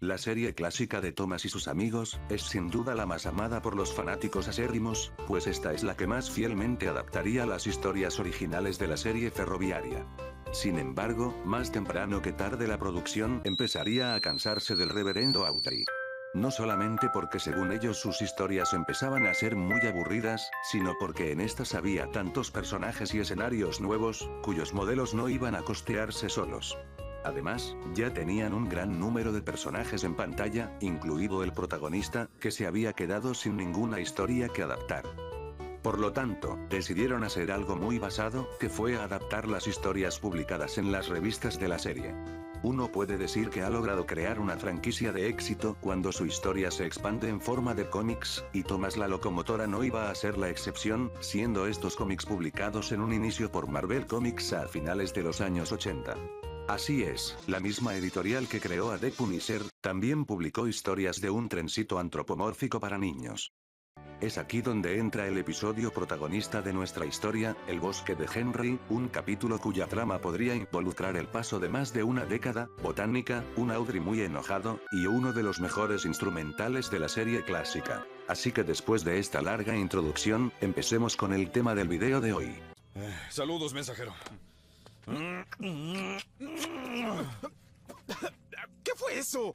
La serie clásica de Thomas y sus amigos, es sin duda la más amada por los fanáticos acérrimos, pues esta es la que más fielmente adaptaría las historias originales de la serie ferroviaria. Sin embargo, más temprano que tarde la producción empezaría a cansarse del reverendo Audrey. No solamente porque según ellos sus historias empezaban a ser muy aburridas, sino porque en estas había tantos personajes y escenarios nuevos, cuyos modelos no iban a costearse solos. Además, ya tenían un gran número de personajes en pantalla, incluido el protagonista, que se había quedado sin ninguna historia que adaptar. Por lo tanto, decidieron hacer algo muy basado, que fue adaptar las historias publicadas en las revistas de la serie. Uno puede decir que ha logrado crear una franquicia de éxito cuando su historia se expande en forma de cómics, y Thomas la Locomotora no iba a ser la excepción, siendo estos cómics publicados en un inicio por Marvel Comics a finales de los años 80. Así es, la misma editorial que creó a The Punisher, también publicó historias de un trencito antropomórfico para niños. Es aquí donde entra el episodio protagonista de nuestra historia, El Bosque de Henry, un capítulo cuya trama podría involucrar el paso de más de una década, botánica, un Audrey muy enojado, y uno de los mejores instrumentales de la serie clásica. Así que después de esta larga introducción, empecemos con el tema del video de hoy. Saludos, mensajero. ¿Qué fue eso?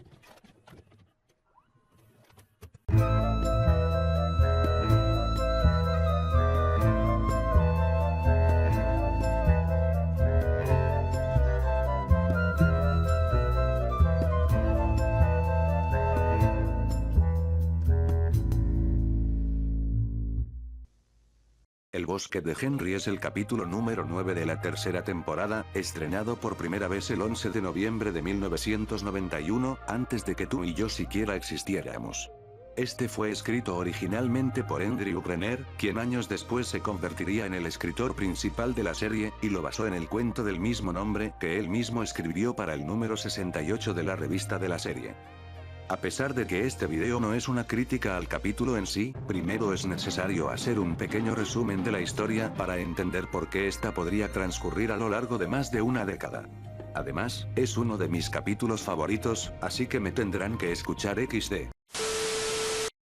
El Bosque de Henry es el capítulo número 9 de la tercera temporada, estrenado por primera vez el 11 de noviembre de 1991, antes de que tú y yo siquiera existiéramos. Este fue escrito originalmente por Andrew Brenner, quien años después se convertiría en el escritor principal de la serie, y lo basó en el cuento del mismo nombre, que él mismo escribió para el número 68 de la revista de la serie. A pesar de que este video no es una crítica al capítulo en sí, primero es necesario hacer un pequeño resumen de la historia para entender por qué esta podría transcurrir a lo largo de más de una década. Además, es uno de mis capítulos favoritos, así que me tendrán que escuchar XD.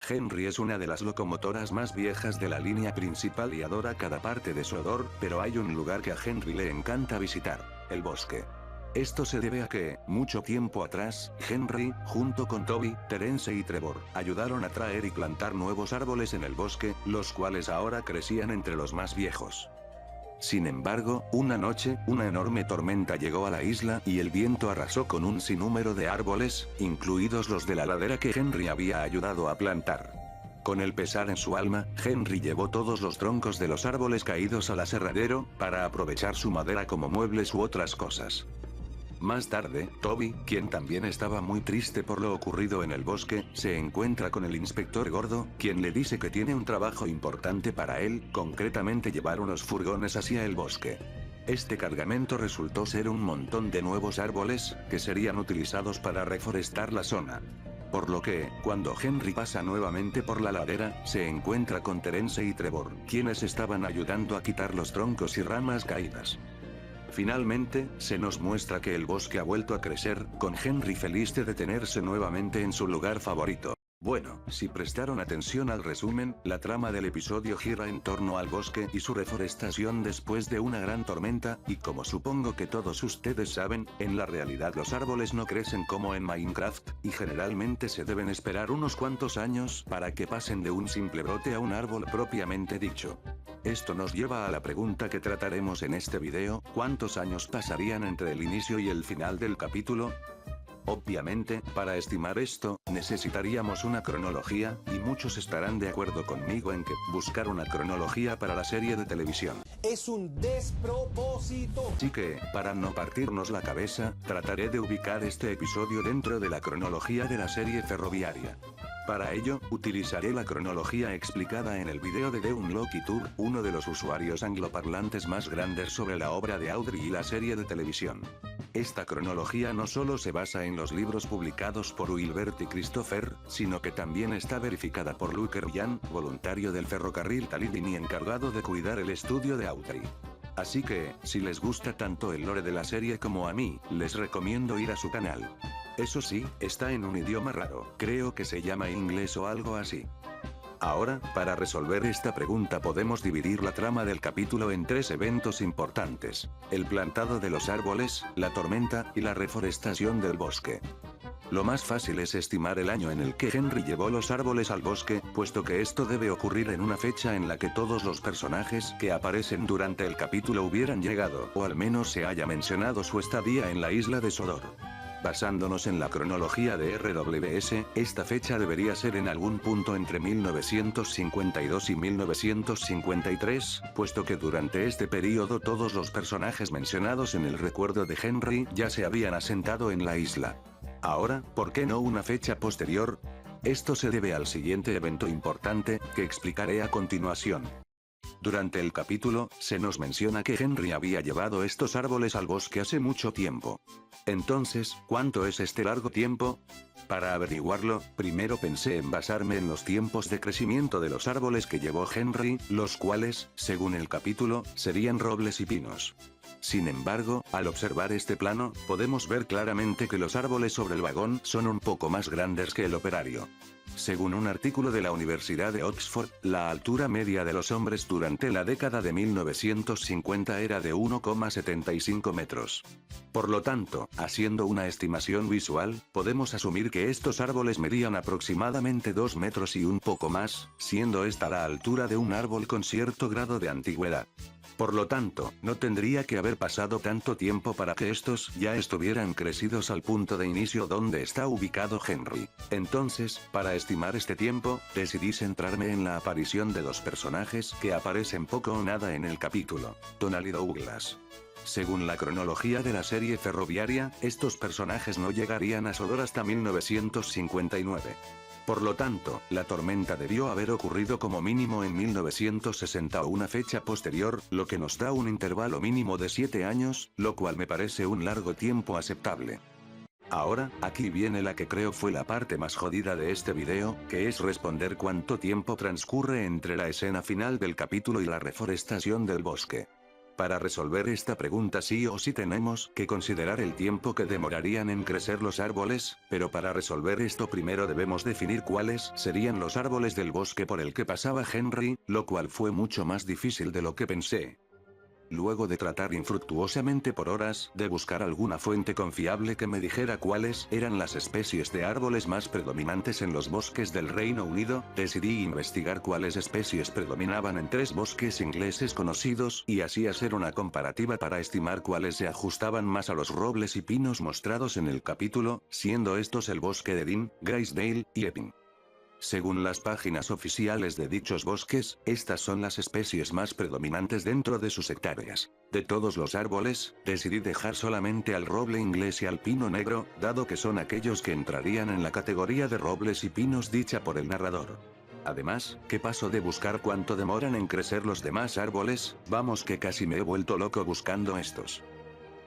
Henry es una de las locomotoras más viejas de la línea principal y adora cada parte de su odor, pero hay un lugar que a Henry le encanta visitar: el bosque. Esto se debe a que, mucho tiempo atrás, Henry, junto con Toby, Terence y Trevor, ayudaron a traer y plantar nuevos árboles en el bosque, los cuales ahora crecían entre los más viejos. Sin embargo, una noche, una enorme tormenta llegó a la isla y el viento arrasó con un sinnúmero de árboles, incluidos los de la ladera que Henry había ayudado a plantar. Con el pesar en su alma, Henry llevó todos los troncos de los árboles caídos al aserradero, para aprovechar su madera como muebles u otras cosas. Más tarde, Toby, quien también estaba muy triste por lo ocurrido en el bosque, se encuentra con el inspector Gordo, quien le dice que tiene un trabajo importante para él, concretamente llevar unos furgones hacia el bosque. Este cargamento resultó ser un montón de nuevos árboles, que serían utilizados para reforestar la zona. Por lo que, cuando Henry pasa nuevamente por la ladera, se encuentra con Terence y Trevor, quienes estaban ayudando a quitar los troncos y ramas caídas. Finalmente, se nos muestra que el bosque ha vuelto a crecer, con Henry feliz de detenerse nuevamente en su lugar favorito. Bueno, si prestaron atención al resumen, la trama del episodio gira en torno al bosque y su reforestación después de una gran tormenta, y como supongo que todos ustedes saben, en la realidad los árboles no crecen como en Minecraft, y generalmente se deben esperar unos cuantos años para que pasen de un simple brote a un árbol propiamente dicho. Esto nos lleva a la pregunta que trataremos en este video: ¿cuántos años pasarían entre el inicio y el final del capítulo? Obviamente, para estimar esto, necesitaríamos una cronología, y muchos estarán de acuerdo conmigo en que buscar una cronología para la serie de televisión es un despropósito. Así que, para no partirnos la cabeza, trataré de ubicar este episodio dentro de la cronología de la serie ferroviaria. Para ello, utilizaré la cronología explicada en el video de The Unlucky Tour, uno de los usuarios angloparlantes más grandes sobre la obra de Audrey y la serie de televisión. Esta cronología no solo se basa en los libros publicados por Wilbert y Christopher, sino que también está verificada por Luke Ryan, voluntario del ferrocarril Talidin y encargado de cuidar el estudio de Audrey. Así que, si les gusta tanto el lore de la serie como a mí, les recomiendo ir a su canal. Eso sí, está en un idioma raro, creo que se llama inglés o algo así. Ahora, para resolver esta pregunta podemos dividir la trama del capítulo en 3 eventos importantes: el plantado de los árboles, la tormenta, y la reforestación del bosque. Lo más fácil es estimar el año en el que Henry llevó los árboles al bosque, puesto que esto debe ocurrir en una fecha en la que todos los personajes que aparecen durante el capítulo hubieran llegado, o al menos se haya mencionado su estadía en la isla de Sodor. Basándonos en la cronología de RWS, esta fecha debería ser en algún punto entre 1952 y 1953, puesto que durante este período todos los personajes mencionados en el recuerdo de Henry ya se habían asentado en la isla. Ahora, ¿por qué no una fecha posterior? Esto se debe al siguiente evento importante, que explicaré a continuación. Durante el capítulo, se nos menciona que Henry había llevado estos árboles al bosque hace mucho tiempo. Entonces, ¿cuánto es este largo tiempo? Para averiguarlo, primero pensé en basarme en los tiempos de crecimiento de los árboles que llevó Henry, los cuales, según el capítulo, serían robles y pinos. Sin embargo, al observar este plano, podemos ver claramente que los árboles sobre el vagón son un poco más grandes que el operario. Según un artículo de la Universidad de Oxford, la altura media de los hombres durante la década de 1950 era de 1,75 metros. Por lo tanto, haciendo una estimación visual, podemos asumir que estos árboles medían aproximadamente 2 metros y un poco más, siendo esta la altura de un árbol con cierto grado de antigüedad. Por lo tanto, no tendría que haber pasado tanto tiempo para que estos ya estuvieran crecidos al punto de inicio donde está ubicado Henry. Entonces, para estimar este tiempo, decidí centrarme en la aparición de dos personajes que aparecen poco o nada en el capítulo: Tonal y Douglas. Según la cronología de la serie ferroviaria, estos personajes no llegarían a Sodor hasta 1959. Por lo tanto, la tormenta debió haber ocurrido como mínimo en 1960 o una fecha posterior, lo que nos da un intervalo mínimo de 7 años, lo cual me parece un largo tiempo aceptable. Ahora, aquí viene la que creo fue la parte más jodida de este video, que es responder cuánto tiempo transcurre entre la escena final del capítulo y la reforestación del bosque. Para resolver esta pregunta sí o sí tenemos que considerar el tiempo que demorarían en crecer los árboles, pero para resolver esto primero debemos definir cuáles serían los árboles del bosque por el que pasaba Henry, lo cual fue mucho más difícil de lo que pensé. Luego de tratar infructuosamente por horas de buscar alguna fuente confiable que me dijera cuáles eran las especies de árboles más predominantes en los bosques del Reino Unido, decidí investigar cuáles especies predominaban en 3 bosques ingleses conocidos y así hacer una comparativa para estimar cuáles se ajustaban más a los robles y pinos mostrados en el capítulo, siendo estos el bosque de Dean, Graysdale y Epping. Según las páginas oficiales de dichos bosques, estas son las especies más predominantes dentro de sus hectáreas. De todos los árboles, decidí dejar solamente al roble inglés y al pino negro, dado que son aquellos que entrarían en la categoría de robles y pinos dicha por el narrador. Además, que paso de buscar cuánto demoran en crecer los demás árboles, vamos que casi me he vuelto loco buscando estos.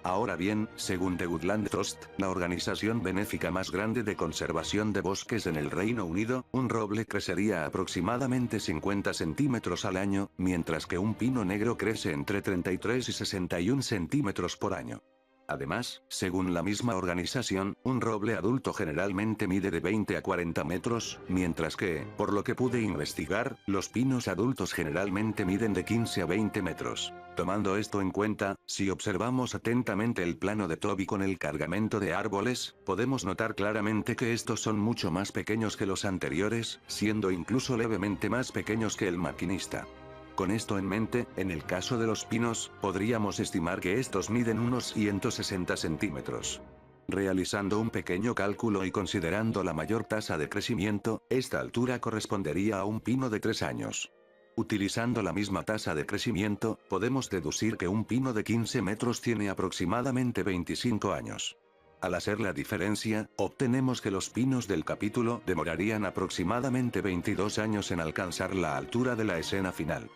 Ahora bien, según The Woodland Trust, la organización benéfica más grande de conservación de bosques en el Reino Unido, un roble crecería aproximadamente 50 centímetros al año, mientras que un pino negro crece entre 33 y 61 centímetros por año. Además, según la misma organización, un roble adulto generalmente mide de 20 a 40 metros, mientras que, por lo que pude investigar, los pinos adultos generalmente miden de 15 a 20 metros. Tomando esto en cuenta, si observamos atentamente el plano de Toby con el cargamento de árboles, podemos notar claramente que estos son mucho más pequeños que los anteriores, siendo incluso levemente más pequeños que el maquinista. Con esto en mente, en el caso de los pinos, podríamos estimar que estos miden unos 160 centímetros. Realizando un pequeño cálculo y considerando la mayor tasa de crecimiento, esta altura correspondería a un pino de 3 años. Utilizando la misma tasa de crecimiento, podemos deducir que un pino de 15 metros tiene aproximadamente 25 años. Al hacer la diferencia, obtenemos que los pinos del capítulo demorarían aproximadamente 22 años en alcanzar la altura de la escena final.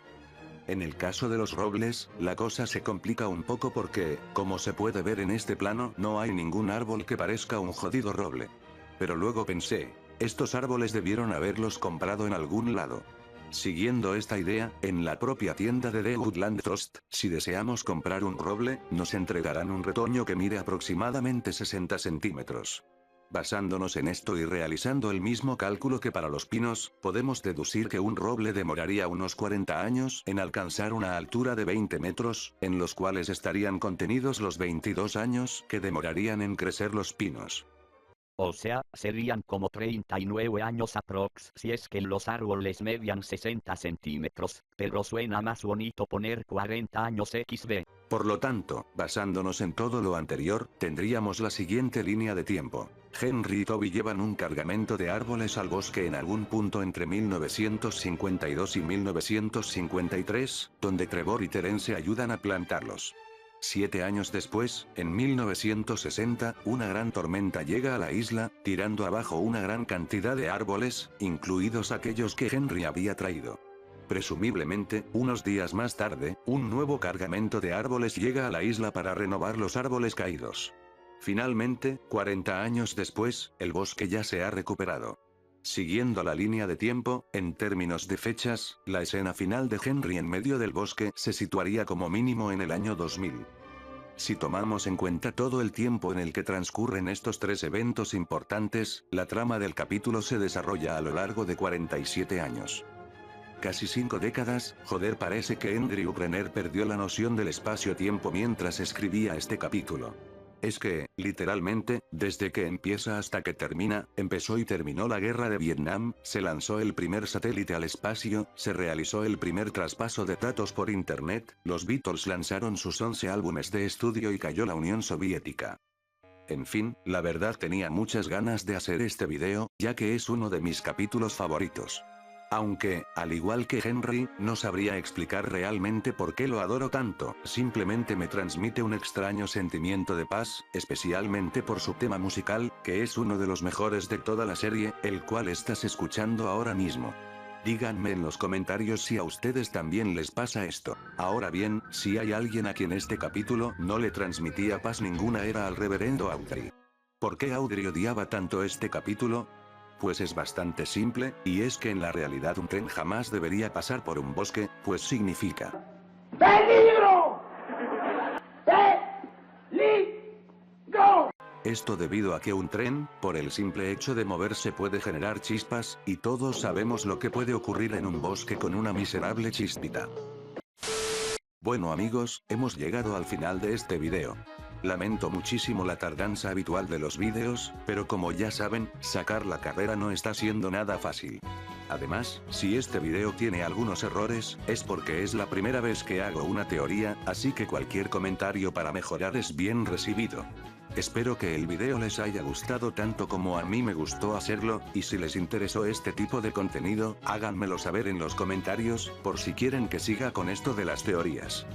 En el caso de los robles, la cosa se complica un poco porque, como se puede ver en este plano, no hay ningún árbol que parezca un jodido roble. Pero luego pensé, estos árboles debieron haberlos comprado en algún lado. Siguiendo esta idea, en la propia tienda de The Woodland Trust, si deseamos comprar un roble, nos entregarán un retoño que mide aproximadamente 60 centímetros. Basándonos en esto y realizando el mismo cálculo que para los pinos, podemos deducir que un roble demoraría unos 40 años en alcanzar una altura de 20 metros, en los cuales estarían contenidos los 22 años que demorarían en crecer los pinos. O sea, serían como 39 años aprox si es que los árboles median 60 centímetros, pero suena más bonito poner 40 años XD. Por lo tanto, basándonos en todo lo anterior, tendríamos la siguiente línea de tiempo. Henry y Toby llevan un cargamento de árboles al bosque en algún punto entre 1952 y 1953, donde Trevor y Terence ayudan a plantarlos. 7 años después, en 1960, una gran tormenta llega a la isla, tirando abajo una gran cantidad de árboles, incluidos aquellos que Henry había traído. Presumiblemente, unos días más tarde, un nuevo cargamento de árboles llega a la isla para renovar los árboles caídos. Finalmente, 40 años después, el bosque ya se ha recuperado. Siguiendo la línea de tiempo, en términos de fechas, la escena final de Henry en medio del bosque se situaría como mínimo en el año 2000. Si tomamos en cuenta todo el tiempo en el que transcurren estos tres eventos importantes, la trama del capítulo se desarrolla a lo largo de 47 años. Casi 5 décadas, joder, parece que Andrew Brenner perdió la noción del espacio-tiempo mientras escribía este capítulo. Es que, literalmente, desde que empieza hasta que termina, empezó y terminó la guerra de Vietnam, se lanzó el primer satélite al espacio, se realizó el primer traspaso de datos por internet, los Beatles lanzaron sus 11 álbumes de estudio y cayó la Unión Soviética. En fin, la verdad tenía muchas ganas de hacer este video, ya que es uno de mis capítulos favoritos. Aunque, al igual que Henry, no sabría explicar realmente por qué lo adoro tanto, simplemente me transmite un extraño sentimiento de paz, especialmente por su tema musical, que es uno de los mejores de toda la serie, el cual estás escuchando ahora mismo. Díganme en los comentarios si a ustedes también les pasa esto. Ahora bien, si hay alguien a quien este capítulo no le transmitía paz ninguna era al reverendo Audrey. ¿Por qué Audrey odiaba tanto este capítulo? Pues es bastante simple, y es que en la realidad un tren jamás debería pasar por un bosque, pues significa ¡peligro! ¡Peligro! Esto debido a que un tren, por el simple hecho de moverse puede generar chispas, y todos sabemos lo que puede ocurrir en un bosque con una miserable chispita. Bueno amigos, hemos llegado al final de este video. Lamento muchísimo la tardanza habitual de los vídeos, pero como ya saben, sacar la carrera no está siendo nada fácil. Además, si este video tiene algunos errores, es porque es la primera vez que hago una teoría, así que cualquier comentario para mejorar es bien recibido. Espero que el video les haya gustado tanto como a mí me gustó hacerlo, y si les interesó este tipo de contenido, háganmelo saber en los comentarios, por si quieren que siga con esto de las teorías.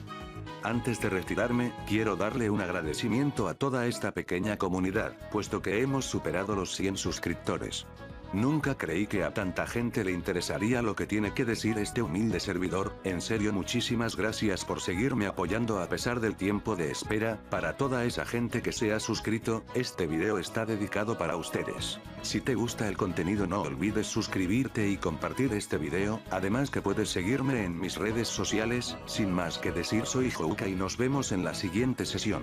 Antes de retirarme, quiero darle un agradecimiento a toda esta pequeña comunidad, puesto que hemos superado los 100 suscriptores. Nunca creí que a tanta gente le interesaría lo que tiene que decir este humilde servidor, en serio muchísimas gracias por seguirme apoyando a pesar del tiempo de espera. Para toda esa gente que se ha suscrito, este video está dedicado para ustedes. Si te gusta el contenido no olvides suscribirte y compartir este video, además que puedes seguirme en mis redes sociales. Sin más que decir, soy Jouka y nos vemos en la siguiente sesión.